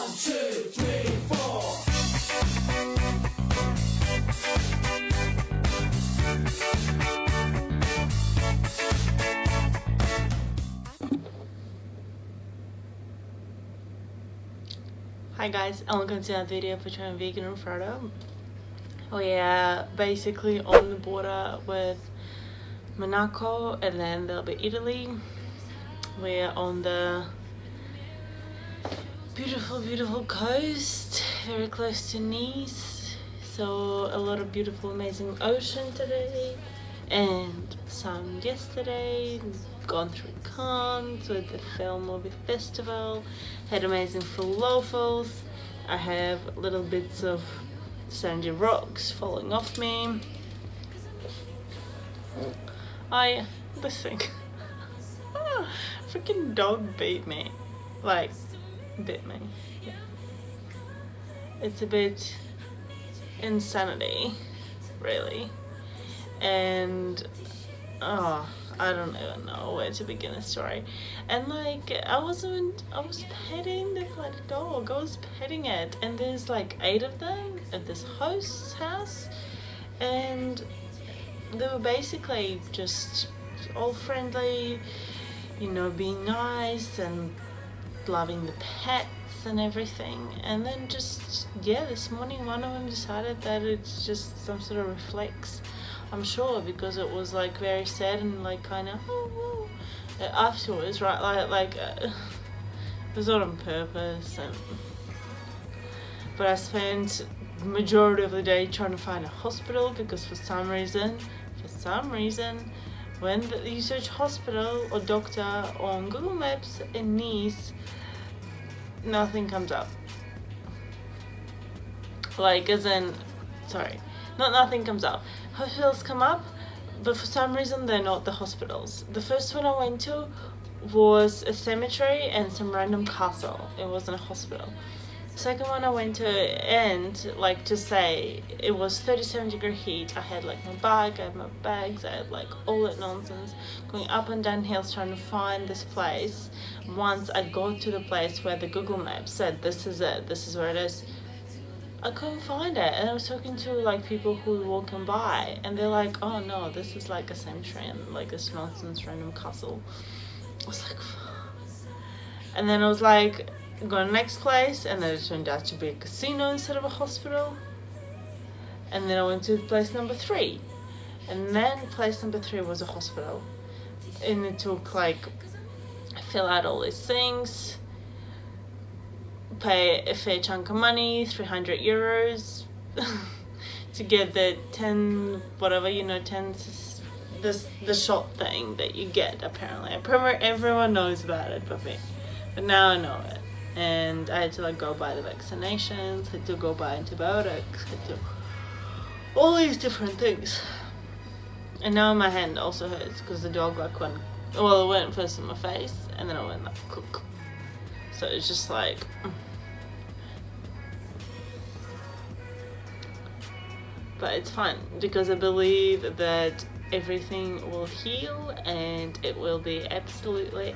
2, 3, 4. Hi guys, and welcome to another video for Trying Vegan and Frodo. We are basically on the border with Monaco and then there'll be Italy. We're on the beautiful coast, very close to Nice. So a lot of beautiful amazing ocean today and sun yesterday. Gone through Cannes with the film movie festival, had amazing falafels. I have little bits of sandy rocks falling off me. This thing freaking dog bit me. Yeah. It's a bit insanity, really. And I don't even know where to begin a story. And I was petting the bloody dog. I was petting it, and there's 8 of them at this host's house, and they were basically just all friendly, being nice and loving the pets and everything. And then this morning one of them decided that it's just some sort of reflex, I'm sure, because it was very sad and kind of afterwards, right? It was not on purpose. But I spent the majority of the day trying to find a hospital, because for some reason, when you search hospital or doctor on Google Maps in Nice, nothing comes up. Nothing comes up. Hospitals come up, but for some reason they're not the hospitals. The first one I went to was a cemetery and some random castle. It wasn't a hospital. The second one I went to, and to say, it was 37-degree heat. I had my bag, I had my bags, I had all that nonsense, going up and down hills trying to find this place. Once I got to the place where the Google Maps said, this is it, this is where it is, I couldn't find it. And I was talking to people who were walking by, and they're like, oh no, this is a cemetery and this nonsense random castle. I was like, and then I was go to the next place, and then it turned out to be a casino instead of a hospital. And then I went to place number 3, and then place number 3 was a hospital. And it took fill out all these things, pay a fair chunk of money, 300 euros to get the 10 the shot thing that you get. Apparently everyone knows about it but me, but now I know it. And I had to go buy the vaccinations, had to go buy antibiotics, had to all these different things. And now my hand also hurts because the dog it went first in my face, and then it went cook. So it's just but it's fine, because I believe that everything will heal and it will be absolutely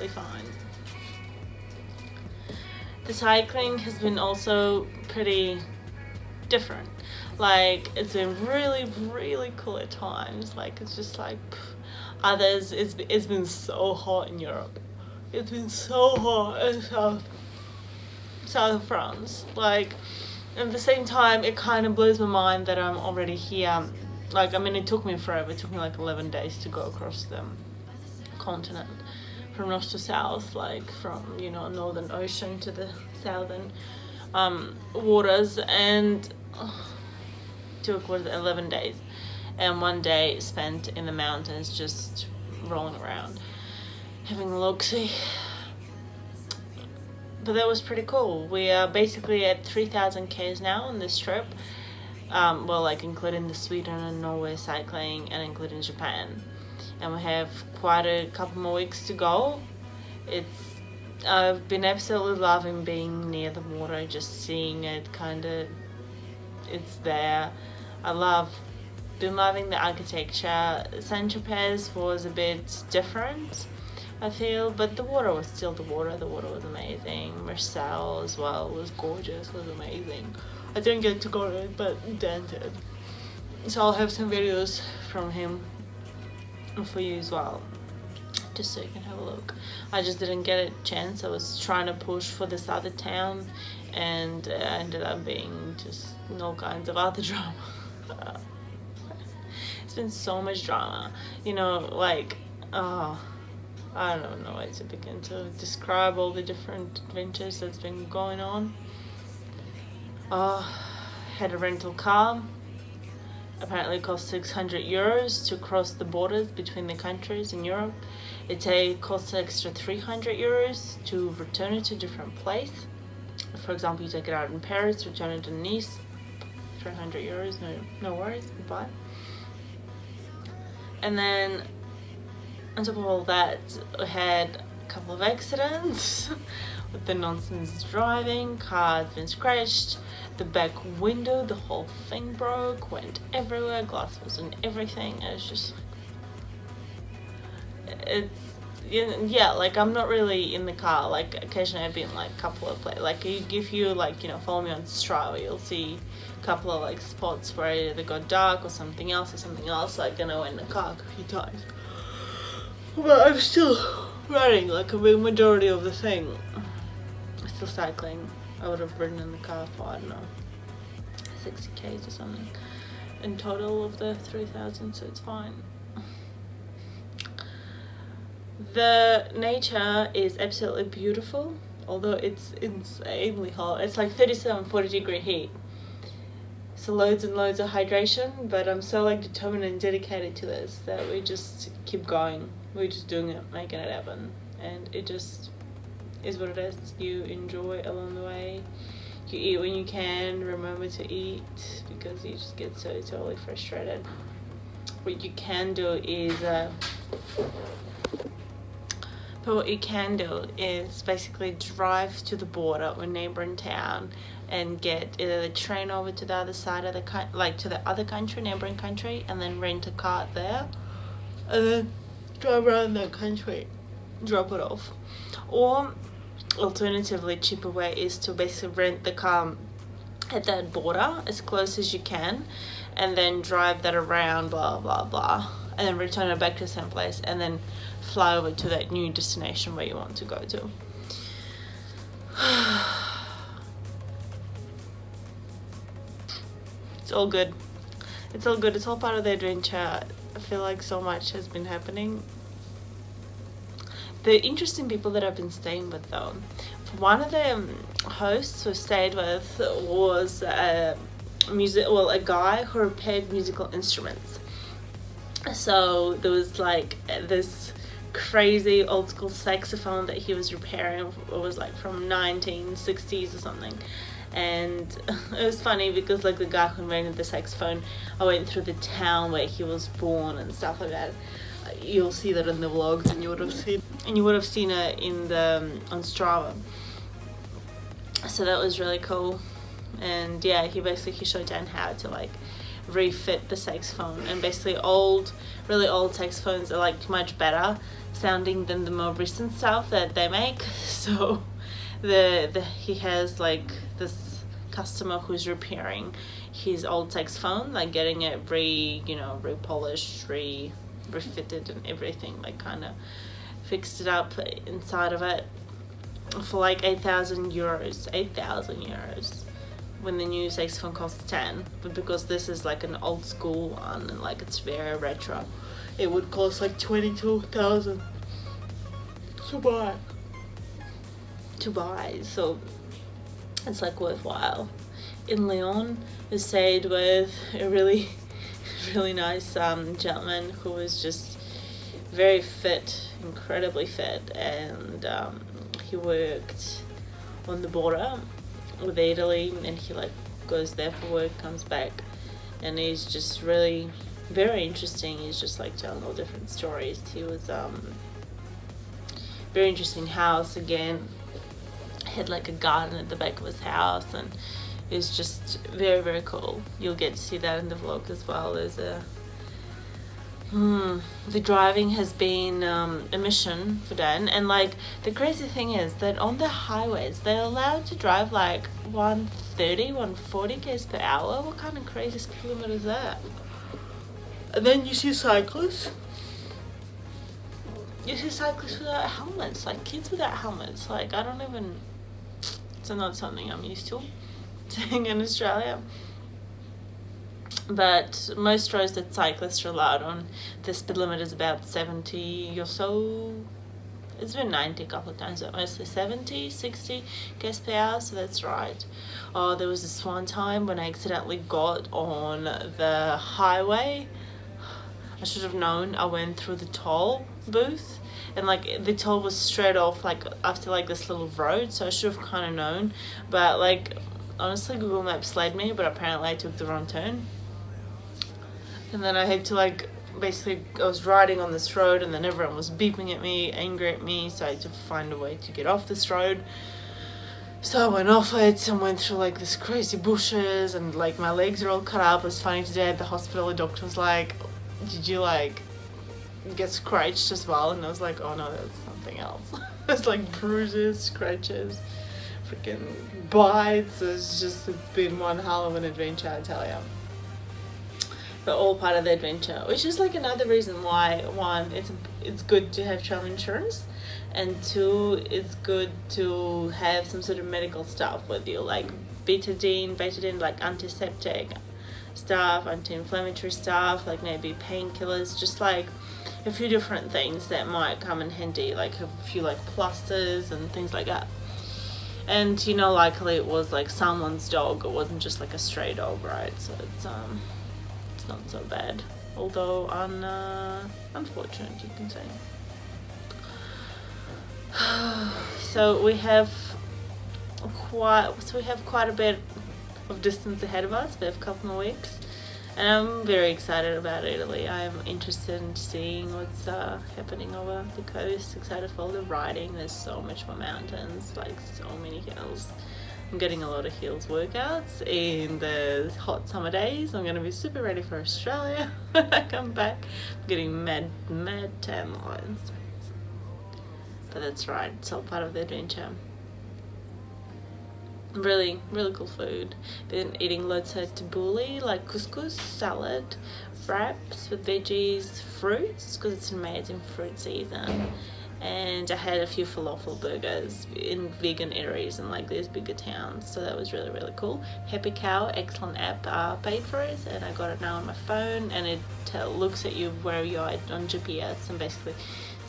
fine. The cycling has been also pretty different. It's been really cool at times. It's just others, it's been so hot in Europe. It's been so hot in south of France. At the same time, it kind of blows my mind that I'm already here. It took me forever. It took me 11 days to go across the continent from north to south, from Northern Ocean to the southern waters, and took 11 days, and 1 day spent in the mountains just rolling around, having a look-see. But that was pretty cool. We are basically at 3,000 k's now on this trip. Including the Sweden and Norway cycling, and including Japan. And we have quite a couple more weeks to go. I've been absolutely loving being near the water, just seeing it it's there. Been loving the architecture. Saint-Tropez was a bit different. I feel, but the water was still the water. The water was amazing. Marcel as well was gorgeous, was amazing. I didn't get to go to it, but Dan did. So I'll have some videos from him for you as well, just so you can have a look. I just didn't get a chance. I was trying to push for this other town, and ended up being just all kinds of other drama. It's been so much drama, you know, like, I don't know where to begin to describe all the different adventures that's been going on. Had a rental car. Apparently it cost 600 euros to cross the borders between the countries in Europe. It costs an extra 300 euros to return it to a different place. For example, you take it out in Paris, return it in Nice, 300 euros, no worries, goodbye. And then on top of all that, we had a couple of accidents with the nonsense driving. Car had been scratched, the back window, the whole thing broke, went everywhere, glass was in everything. It's just, yeah, like I'm not really in the car. Like occasionally I've been like a couple of places, like if you like, you know, follow me on Strava, you'll see a couple of like spots where it either got dark or something else, like, you know, in the car a few times. But I'm still riding like a big majority of the thing. I'm still cycling. I would have ridden in the car for, I don't know, 60 k's or something in total of the 3,000, so it's fine. The nature is absolutely beautiful, although it's insanely hot. It's like 37-40 degree heat. So loads and loads of hydration, but I'm so like determined and dedicated to this that we just keep going. We're just doing it, making it happen, and it just is what it is. You enjoy along the way. You eat when you can. Remember to eat, because you just get so totally frustrated. What you can do is basically drive to the border or neighboring town and get either the train over to the other side of to the other country, neighboring country, and then rent a car there, and then drive around that country, drop it off. Or alternatively, cheaper way is to basically rent the car at that border as close as you can, and then drive that around, blah blah blah, and then return it back to the same place, and then fly over to that new destination where you want to go to. It's all good. It's all good. It's all part of the adventure. I feel like so much has been happening. The interesting people that I've been staying with, though, one of the hosts who stayed with was a guy who repaired musical instruments. So there was like this crazy old school saxophone that he was repairing. It was like from 1960s or something. And it was funny because like the guy who invented the saxophone, I went through the town where he was born and stuff like that. You'll see that in the vlogs, and you would have seen it in the on Strava. So that was really cool. And yeah, he showed Dan how to like refit the saxophone, and basically really old saxophones are like much better sounding than the more recent stuff that they make. So he has like this customer who's repairing his old saxophone, like getting it repolished, refitted and everything, like kind of fixed it up inside of it for like 8,000 euros when the new saxophone costs 10. But because this is like an old school one and like it's very retro, it would cost like 22,000 to buy, so it's like worthwhile. In Lyon, I stayed with a really nice gentleman who was just very fit, incredibly fit, and he worked on the border with Italy, and he like goes there for work, comes back, and he's just really very interesting. He's just like telling all different stories. He was very interesting house again, had like a garden at the back of his house, and it was just very, very cool. You'll get to see that in the vlog as well. There's the driving has been a mission for Dan. And like the crazy thing is that on the highways they're allowed to drive like 130, 140 k's per hour. What kind of crazy speed limit is that? And then you see cyclists. You see cyclists without helmets, like kids without helmets. Like I don't even. It's not something I'm used to seeing in Australia. But most roads that cyclists are allowed on, the speed limit is about 70 or so. It's been 90 a couple of times, but mostly 70, 60 k's per hour, so that's right. Oh, there was this one time when I accidentally got on the highway. I should have known. I went through the toll booth, and like the toll was straight off like after like this little road, so I should have kind of known. But like honestly, Google Maps led me, but apparently I took the wrong turn. And then I had to like, basically I was riding on this road and then everyone was beeping at me, angry at me, so I had to find a way to get off this road. So I went off it and went through like this crazy bushes and like my legs are all cut up. It was funny today at the hospital, the doctor was like, did you like get scratched as well? And I was like, oh no, that's something else. It's like bruises, scratches, freaking bites. It's been one hell of an adventure, I tell you. But all part of the adventure, which is like another reason why, one, it's good to have travel insurance, and two, it's good to have some sort of medical stuff with you, like betadine, like antiseptic stuff, anti-inflammatory stuff, like maybe painkillers, just like a few different things that might come in handy, like a few like plasters and things like that. And you know, luckily it was like someone's dog, it wasn't just like a stray dog, right? So it's not so bad, although unfortunate, you can say. So we have quite a bit of distance ahead of us. We have a couple more weeks, and I'm very excited about Italy. I'm interested in seeing what's happening over the coast. Excited for all the riding. There's so much more mountains, like so many hills. I'm getting a lot of heels workouts in the hot summer days. I'm going to be super ready for Australia when I come back. I'm getting mad tan lines. But that's right, it's all part of the adventure. Really, really cool food. Been eating loads of tabbouleh, like couscous, salad, wraps with veggies, fruits, because it's an amazing fruit season. And I had a few falafel burgers in vegan areas and like these bigger towns, so that was really, really cool. Happy Cow, excellent app, paid for it, and I got it now on my phone, and it looks at you where you are on GPS and basically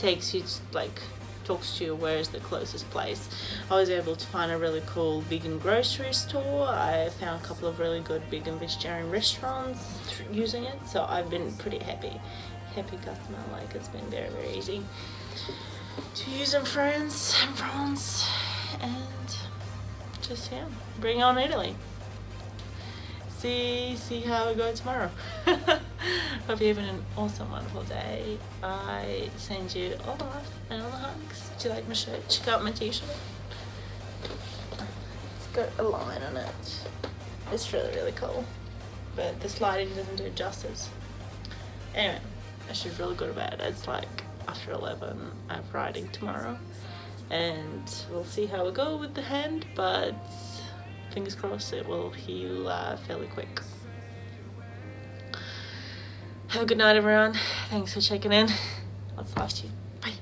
takes you to, like, talks to you where is the closest place. I was able to find a really cool vegan grocery store. I found a couple of really good vegan vegetarian restaurants using it, so I've been pretty happy customer. Like, it's been very, very easy to use in France and France, and just bring on Italy. See how we go tomorrow. Hope you're having an awesome, wonderful day. I send you all the love and all the hugs. Do you like my shirt? Check out my t-shirt. It's got a line on it. It's really, really cool, but this lighting doesn't do it justice. Anyway, I should feel really good about it. It's like after 11, I'm riding tomorrow, and we'll see how we go with the hand, but fingers crossed it will heal fairly quick. Have a good night, everyone. Thanks for checking in. Lots of love to you. Bye.